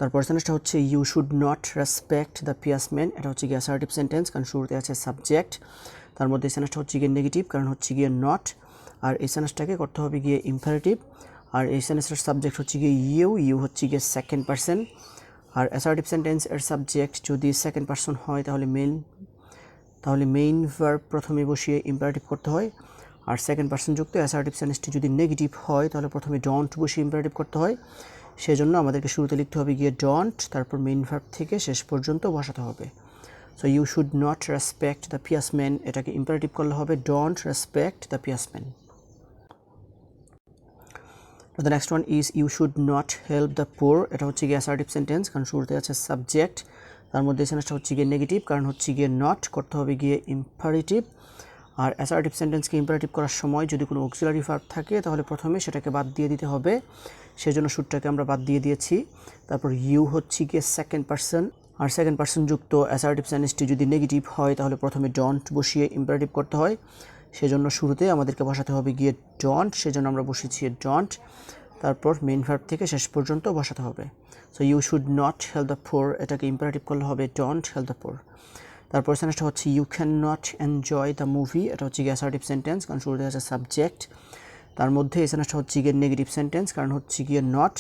তারপর সেন্টেন্সটা হচ্ছে you should not respect the pious man, এটা হচ্ছে গিয়ে অ্যাসার্টিভ সেন্টেন্স, কারণ শুরুতে আছে সাবজেক্ট। তার মধ্যে সেন্টেন্সটা হচ্ছে গিয়ে নেগেটিভ, কারণ হচ্ছে গিয়ে নট। আর এই সেন্টেন্সটাকে করতে হবে গিয়ে ইম্পারেটিভ। আর এই সেন্টেন্সটার সাবজেক্ট হচ্ছে গিয়ে ইউ হচ্ছে গিয়ে সেকেন্ড পারসন। আর অ্যাসার্টিভ সেন্টেন্স এর সাবজেক্ট যদি সেকেন্ড পারসন হয় তাহলে মেইন ভার্ব প্রথমে বসিয়ে ইম্পারেটিভ করতে হয়। আর সেকেন্ড পারসন যুক্ত অ্যাসার্টিভ সেন্টেন্সটি যদি নেগেটিভ হয় তাহলে প্রথমে ডোন্ট বসিয়ে ইম্পারেটিভ করতে হয়। সেজন্য আমাদেরকে শুরুতে লিখতে হবে গিয়ে ডোন্ট, তারপর মেইন ভার্ব থেকে শেষ পর্যন্ত বসাতে হবে। So you should not respect the pious man, এটাকে ইম্পারেটিভ করলে হবে don't respect the pious man. The next one is you should not help the poor, এটা হচ্ছে গিয়ে অ্যাসার্টিভ সেন্টেন্স, কারণ শুরুতে আছে সাবজেক্ট। তার মধ্যে সেন্টেন্সটা হচ্ছে গিয়ে নেগেটিভ, কারণ হচ্ছে গিয়ে নট, করতে হবে গিয়ে ইম্পারেটিভ। আর অ্যাসার্টিভ সেন্টেন্সকে ইম্পারেটিভ করার সময় যদি কোনো অক্সিলারি ভার্ব থাকে তাহলে প্রথমে সেটাকে বাদ দিয়ে দিতে হবে, সেজন্য শুডটাকে আমরা বাদ দিয়ে দিয়েছি। তারপর ইউ হচ্ছে গিয়ে সেকেন্ড পারসন, আর সেকেন্ড পারসন যুক্ত অ্যাসার্টিভ সেন্টেন্সটি যদি নেগেটিভ হয় তাহলে প্রথমে ডোন্ট বসিয়ে ইম্পারেটিভ করতে হয়, সেজন্য শুরুতে আমাদেরকে বসাতে হবে গিয়ে ডোন্ট, সেজন্য আমরা বসিয়েছি ডোন্ট। তারপর মেইন ভার্ব থেকে শেষ পর্যন্ত বসাতে হবে। So you should not help the poor, এটাকে ইম্পারেটিভ করলে হবে ডোন্ট হেল্প দ্য পোর। তারপর সেন্টেন্সটা হচ্ছে you can not enjoy the movie, এটা হচ্ছে গিয়ে অ্যাসার্টিভ সেন্টেন্স, কারণ শুরুতে আছে সাবজেক্ট। তার মধ্যে এই সেন্টেন্সটা হচ্ছে গিয়ে নেগেটিভ সেন্টেন্স, কারণ হচ্ছে গিয়ে নট।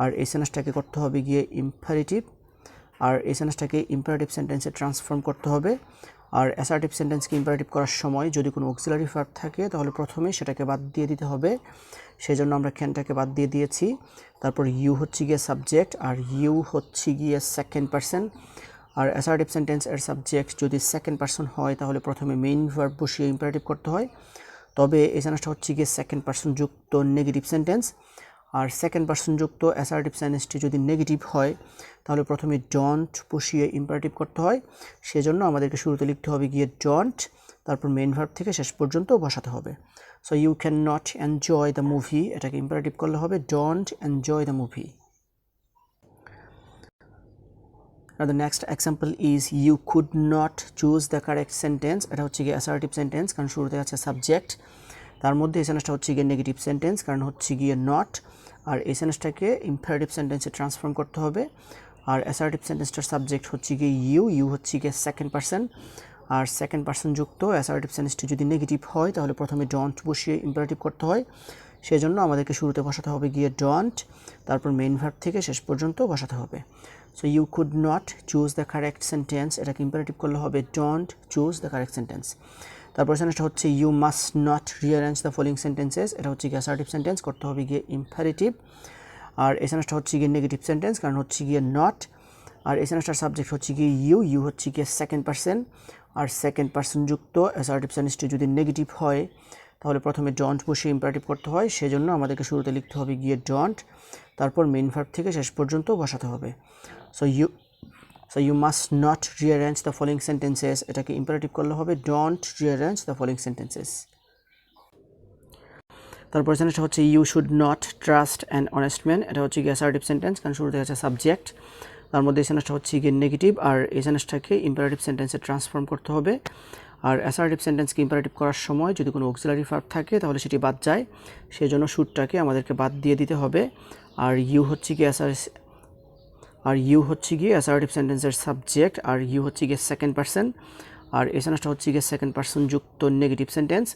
আর এই সেন্টেন্সটাকে করতে হবে গিয়ে ইম্পারেটিভ, আর এই সেন্টেন্সটাকে ইম্পারেটিভ সেন্টেন্সে ট্রান্সফর্ম করতে হবে। আর অ্যাসার্টিভ সেন্টেন্সকে ইম্পারেটিভ করার সময় যদি কোনো অক্সিলারি ভার্ব থাকে তাহলে প্রথমে সেটাকে বাদ দিয়ে দিতে হবে, সেজন্য আমরা ক্যানটাকে বাদ দিয়ে দিয়েছি। তারপর ইউ হচ্ছে গিয়ে সাবজেক্ট, আর ইউ হচ্ছে গিয়ে সেকেন্ড পারসন। আর অ্যাসার্টিভ সেন্টেন্স এর সাবজেক্ট যদি সেকেন্ড পারসন হয় তাহলে প্রথমে মেইন ভার্ব বসিয়ে ইম্পারেটিভ করতে হয়। তবে এই সেন্টেন্সটা হচ্ছে গিয়ে সেকেন্ড পারসন যুক্ত নেগেটিভ সেন্টেন্স। আর সেকেন্ড পারসন যুক্ত অ্যাসার্টিভ সেন্টেন্সটি যদি নেগেটিভ হয় তাহলে প্রথমে ডোন্ট বসিয়ে ইম্পারেটিভ করতে হয়, সেজন্য আমাদেরকে শুরুতে লিখতে হবে গিয়ে ডোন্ট, তারপর মেইন ভার্ব থেকে শেষ পর্যন্ত বসাতে হবে। So you can not enjoy the movie, এটাকে ইম্পারেটিভ করলে হবে don't enjoy the movie. Now the next example is you could not choose the correct sentence, এটা হচ্ছে গিয়ে অ্যাসার্টিভ সেন্টেন্স, কারণ শুরুতে আছে সাবজেক্ট। তার মধ্যে এই সেন্টেন্সটা হচ্ছে গিয়ে নেগেটিভ সেন্টেন্স, কারণ হচ্ছে গিয়ে নট। আর এই সেন্টেন্সটাকে ইম্পারেটিভ সেন্টেন্সে ট্রান্সফর্ম করতে হবে। আর অ্যাসার্টিভ সেন্টেন্সটার সাবজেক্ট হচ্ছে গিয়ে ইউ হচ্ছে গিয়ে সেকেন্ড পারসন। আর সেকেন্ড পারসন যুক্ত অ্যাসার্টিভ সেন্টেন্সটি যদি নেগেটিভ হয় তাহলে প্রথমে ডোন্ট বসিয়ে ইম্পারেটিভ করতে হয়, সেজন্য আমাদেরকে শুরুতে বসাতে হবে গিয়ে ডোন্ট, তারপর মেইন ভার্ব থেকে শেষ পর্যন্ত বসাতে হবে। So you could not choose the correct sentence, এটাকে ইম্পারেটিভ করলে হবে don't choose the correct sentence. তারপর সেন্টেন্সটা হচ্ছে you must not rearrange the following sentences, এটা হচ্ছে গিয়ে অ্যাসার্টিভ সেন্টেন্স, করতে হবে গিয়ে ইম্পারেটিভ। আর এই সেন্টেন্সটা হচ্ছে গিয়ে নেগেটিভ সেন্টেন্স, কারণ হচ্ছে গিয়ে নট। আর এই সেন্টেন্সটার সাবজেক্ট হচ্ছে গিয়ে ইউ হচ্ছে গিয়ে সেকেন্ড পারসন। আর সেকেন্ড পারসন যুক্ত অ্যাসার্টিভ সেন্টেন্সটি যদি নেগেটিভ হয় তাহলে প্রথমে ডোন্ট বসে ইম্পারেটিভ করতে হয়, সেজন্য আমাদেরকে শুরুতে লিখতে হবে গিয়ে ডোন্ট, তারপর মেইন ভার্ব থেকে শেষ পর্যন্ত বসাতে হবে। So you must not rearrange the following sentences, এটাকে ইম্পারেটিভ করলে হবে don't rearrange the following sentences. তারপর সেন্টেন্সটা হচ্ছে you should not trust an honest man, এটা হচ্ছে গিয়ে অ্যাসার্টিভ সেন্টেন্স, কারণ শুরুতে আছে সাবজেক্ট। তার মধ্যে এই সেন্টেন্সটা হচ্ছে গিয়ে নেগেটিভ, আর এই সেন্টেন্সটাকে ইম্পারেটিভ সেন্টেন্সে ট্রান্সফর্ম করতে হবে। আর অ্যাসার্টিভ সেন্টেন্সকে ইম্পারেটিভ করার সময় যদি কোনো অক্সিলারি ভার্ব থাকে তাহলে সেটি বাদ যায়, সেই জন্য শুডটাকে আমাদেরকে বাদ দিয়ে দিতে হবে। আর ইউ হচ্ছে গিয়ে অ্যাসার্টিভ সেন্টেন্সের সাবজেক্ট, আর ইউ হচ্ছে গিয়ে সেকেন্ড পারসন। আর এই সেন্টেন্সটা হচ্ছে গিয়ে সেকেন্ড পারসন যুক্ত নেগেটিভ সেন্টেন্স।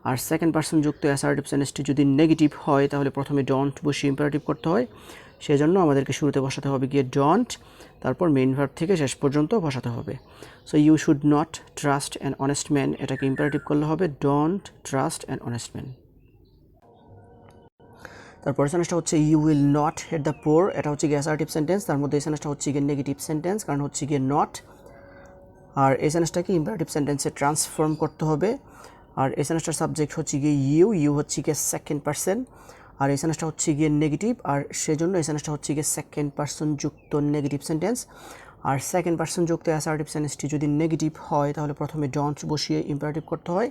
আর সেকেন্ড পারসন যুক্ত অ্যাসার্টিভ সেন্টেন্সটি যদি নেগেটিভ হয় তাহলে প্রথমে ডোন্ট বসিয়ে ইম্পারেটিভ করতে হয়, সেই জন্য আমাদেরকে শুরুতে বসাতে হবে গিয়ে ডোন্ট, তারপর মেইন ভার্ব থেকে শেষ পর্যন্ত বসাতে হবে। So you should not trust an honest man, এটাকে ইম্পারেটিভ করলে হবে don't trust an honest man. তারপর সেন্টেন্সটা হচ্ছে you will not hate the poor, এটা হচ্ছে গিয়ে অ্যাসার্টিভ সেন্টেন্স, তার মধ্যে এই সেন্টেন্সটা হচ্ছে গিয়ে নেগেটিভ সেন্টেন্স, কারণ হচ্ছে গিয়ে নট। আর এই সেন্টেন্সটাকে ইম্পারেটিভ সেন্টেন্সে ট্রান্সফর্ম করতে হবে। আর এই সেন্টেন্সটার সাবজেক্ট হচ্ছে গিয়ে ইউ হচ্ছে গিয়ে সেকেন্ড পারসন। আর এই সেন্টেন্সটা হচ্ছে গিয়ে নেগেটিভ, আর সেজন্য এই সেন্টেন্সটা হচ্ছে গিয়ে সেকেন্ড পারসন যুক্ত নেগেটিভ সেন্টেন্স। আর সেকেন্ড পারসন যুক্ত অ্যাসার্টিভ সেন্টেন্সটি যদি নেগেটিভ হয় তাহলে প্রথমে ডোন্ট বসিয়ে ইম্পারেটিভ করতে হয়,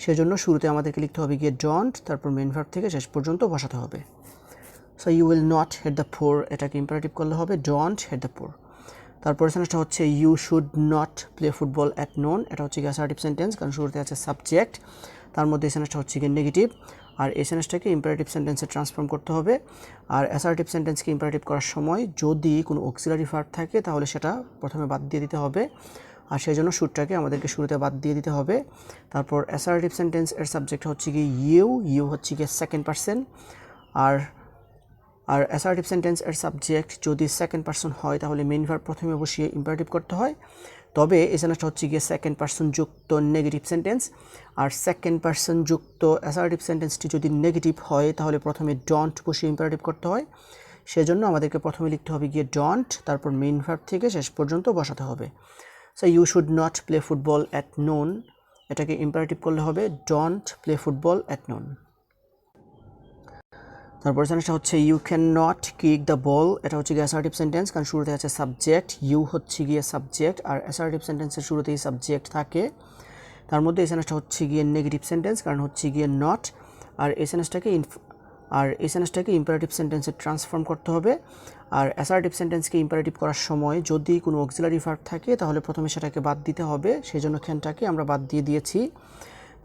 সেজন্য শুরুতে আমাদেরকে লিখতে হবে গিয়ে ডোন্ট, তারপর মেইন ভার্ব থেকে শেষ পর্যন্ত বসাতে হবে। So you will not hate the poor, এটাকে ইম্পারেটিভ করলে হবে ডোন্ট হেট দ্য পোর। তারপর সেন্টেন্সটা হচ্ছে you should not play football at noon, এটা হচ্ছে গিয়ে অ্যাসার্টিভ সেন্টেন্স, কারণ শুরুতে আছে সাবজেক্ট। তার মধ্যে এই সেন্টেন্সটা হচ্ছে গিয়ে নেগেটিভ। আর এই সেন্টেন্সটাকে ইম্পারেটিভ সেন্টেন্সে ট্রান্সফর্ম করতে হবে। আর অ্যাসার্টিভ সেন্টেন্সকে ইম্পারেটিভ করার সময় যদি কোনো অক্সিলারি ভার্ব থাকে তাহলে সেটা প্রথমে বাদ দিয়ে দিতে হবে, আর সেই জন্য শুডটাকে আমাদেরকে শুরুতে বাদ দিয়ে দিতে হবে। তারপর অ্যাসার্টিভ সেন্টেন্স এর সাবজেক্ট হচ্ছে কি ইউ হচ্ছে কি সেকেন্ড পারসন, আর অ্যাসার্টিভ সেন্টেন্স এর সাবজেক্ট যদি সেকেন্ড পারসন হয় তাহলে মেইন ভার্ব প্রথমে বসিয়ে ইম্পারেটিভ করতে হয়। তবে এই সেন্টেন্সটা হচ্ছে গিয়ে সেকেন্ড পারসন যুক্ত নেগেটিভ সেন্টেন্স, আর সেকেন্ড পারসন যুক্ত অ্যাসার্টিভ সেন্টেন্সটি যদি নেগেটিভ হয় তাহলে প্রথমে ডন্ট বসিয়ে ইম্পারেটিভ করতে হয়। সেজন্য আমাদেরকে প্রথমে লিখতে হবে গিয়ে ডন্ট, তারপর মেইন ভার্ব থেকে শেষ পর্যন্ত বসাতে হবে। So you should not play football at noon, এটাকে ইম্পারেটিভ করলে হবে don't play football at noon. তারপর সেন্টেন্সটা হচ্ছে you can not kick the ball, এটা হচ্ছে গিয়ে অ্যাসার্টিভ সেন্টেন্স, কারণ শুরুতে আছে সাবজেক্ট, ইউ হচ্ছে গিয়ে সাবজেক্ট, আর অ্যাসার্টিভ সেন্টেন্সের শুরুতেই সাবজেক্ট থাকে। তার মধ্যে এই সেন্টেন্সটা হচ্ছে গিয়ে নেগেটিভ সেন্টেন্স, কারণ হচ্ছে গিয়ে নট, আর এই সেন্টেন্সটাকে ইম্পারেটিভ সেন্টেন্সে ট্রান্সফর্ম করতে হবে। আর অ্যাসার্টিভ সেন্টেন্সকে ইম্পারেটিভ করার সময় যদি কোনো অক্সিলারি ভার্ব থাকে তাহলে প্রথমে সেটাকে বাদ দিতে হবে, সেই জন্য ক্যানটাকে আমরা বাদ দিয়ে দিয়েছি।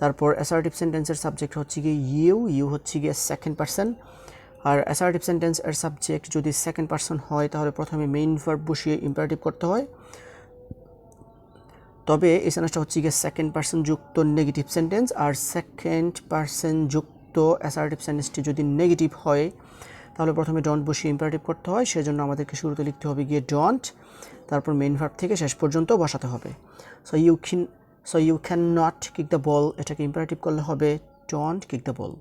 তারপর অ্যাসার্টিভ সেন্টেন্সের সাবজেক্ট হচ্ছে গিয়ে ইউ হচ্ছে গিয়ে সেকেন্ড পারসন, আর অ্যাসার্টিভ সেন্টেন্স এর সাবজেক্ট যদি সেকেন্ড পারসন হয় তাহলে প্রথমে মেইন ভার্ব বসিয়ে ইম্পারেটিভ করতে হয়। তবে এই সেন্টেন্সটা হচ্ছে গিয়ে সেকেন্ড পারসন যুক্ত নেগেটিভ সেন্টেন্স, আর সেকেন্ড পারসন যুক্ত অ্যাসার্টিভ সেন্টেন্সটি যদি নেগেটিভ হয় তাহলে প্রথমে ডন্ট বসিয়ে ইম্পারেটিভ করতে হয়। সেজন্য আমাদেরকে শুরুতে লিখতে হবে গিয়ে ডন্ট, তারপর মেইন ভার্ব থেকে শেষ পর্যন্ত বসাতে হবে। So you can not kick the ball, এটাকে ইম্পারেটিভ করলে হবে ডন্ট কিক দ্য বল।